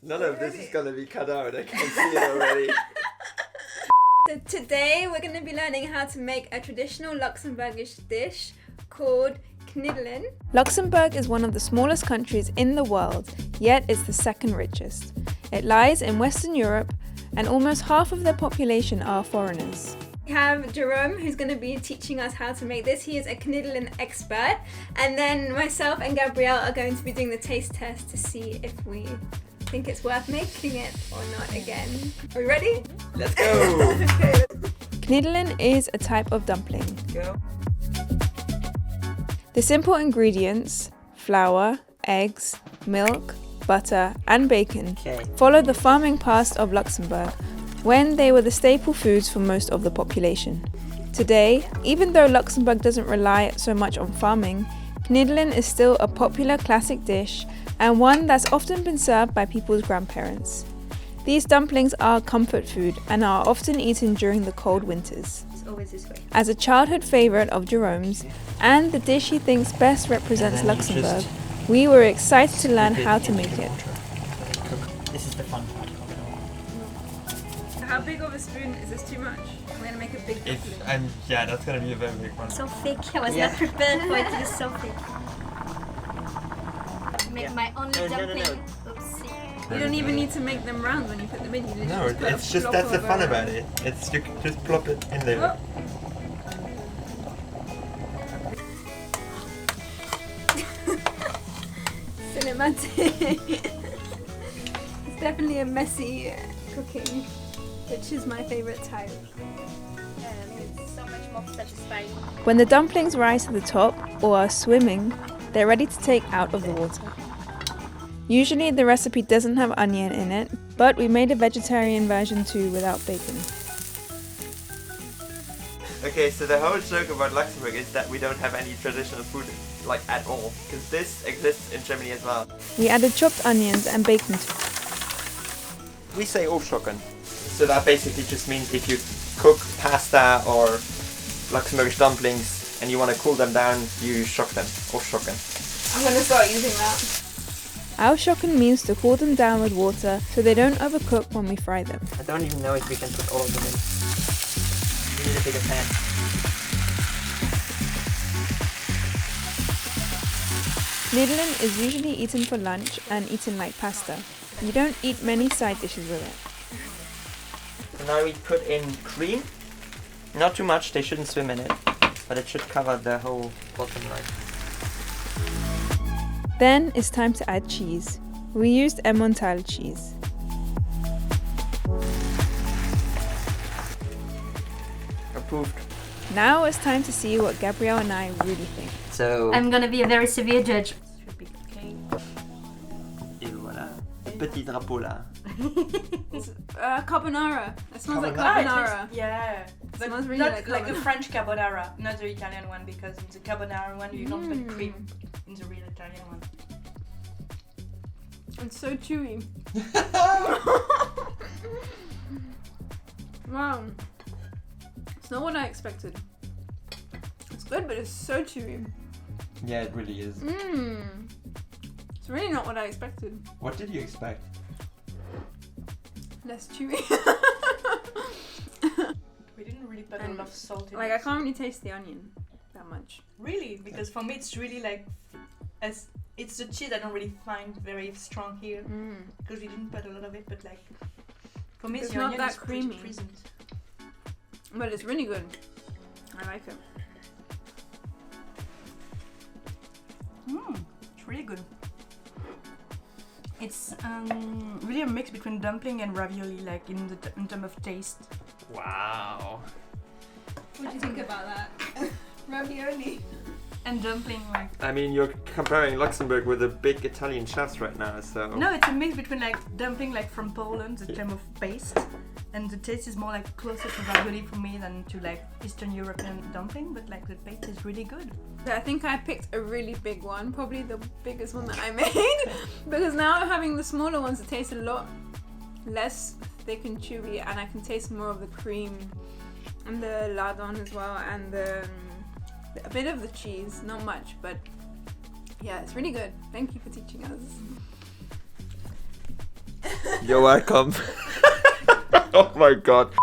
None of this is gonna be cut out. I can see it already. So today we're going to be learning how to make a traditional Luxembourgish dish called Kniddelen. Luxembourg is one of the smallest countries in the world, yet it's the second richest. It lies in Western Europe and almost half of the population are foreigners. We have Jerome, who's going to be teaching us how to make this. He is a Kniddelen expert. And then myself and Gabrielle are going to be doing the taste test to see if we think it's worth making it or not again. Are we ready? Let's go! Okay. Kniddelen is a type of dumpling. Go. The simple ingredients, flour, eggs, milk, butter and bacon, follow the farming past of Luxembourg, when they were the staple foods for most of the population. Today, even though Luxembourg doesn't rely so much on farming, Kniddelen is still a popular classic dish and one that's often been served by people's grandparents. These dumplings are comfort food and are often eaten during the cold winters. It's always this way. As a childhood favourite of Jerome's and the dish he thinks best represents Luxembourg, we were excited to learn how to make it. This is the fun part. How big of a spoon is this too much? I'm going to make a big dumpling. Yeah, that's gonna be a very big one. So thick. I was not prepared for it to be so thick. Make my only dumpling. Oopsie. You don't even need to make them round when you put them in. You No, just put a it's just plop that's the of fun a- about it. It's you can just plop it in there. Oh. Cinematic. It's definitely a messy cooking, which is my favourite type. It's so much more satisfying. When the dumplings rise to the top or are swimming, they're ready to take out of the water. Usually the recipe doesn't have onion in it, but we made a vegetarian version too without bacon. Okay, so the whole joke about Luxembourg is that we don't have any traditional food like at all, because this exists in Germany as well. We added chopped onions and bacon to it. We say aufschocken. So that basically just means if you cook pasta or Luxembourgish dumplings and you want to cool them down, you shock them. Aufschocken. I'm gonna start using that. Aufschocken means to cool them down with water so they don't overcook when we fry them. I don't even know if we can put all of them in. We need a bigger pan. Kniddelen is usually eaten for lunch and eaten like pasta. You don't eat many side dishes with it. So now we put in cream. Not too much, they shouldn't swim in it. But it should cover the whole bottom right. Then it's time to add cheese. We used Emmental cheese. Approved. Now it's time to see what Gabrielle and I really think. So, I'm gonna be a very severe judge. should be okay. Et voilà. Le petit drapeau là. It's carbonara. It smells like Carbonara. carbonara. Yeah, but Smells really not like like the carbonara. French carbonara, not the Italian one, because in the carbonara one you don't put cream in the real Italian one. It's so chewy. Wow. It's not what I expected. It's good, but it's so chewy. Yeah, it really is. It's really not what I expected. What did you expect? Less chewy. We didn't really put a lot of salt in Like, it. I can't really taste the onion that much. Really, because for me it's really like, as it's the cheese I don't really find very strong here, because we didn't put a lot of it, but like, for me It's the not onion that is pretty creamy. present. But it's really good. I like it. It's really good. It's really a mix between dumpling and ravioli, like in terms of taste. Wow. What do you think about that? Ravioli. And dumpling, like, I mean, you're comparing Luxembourg with the big Italian chefs right now, so... no, it's a mix between like dumpling, like from Poland, the term of paste, and the taste is more like closer to ravioli for me than to like Eastern European dumpling, but like the paste is really good. I think I picked a really big one, probably the biggest one that I made, because now having the smaller ones, it tastes a lot less thick and chewy, and I can taste more of the cream and the lardon as well, and a bit of the cheese, not much, but yeah, it's really good. Thank you for teaching us. You're welcome. Oh my god.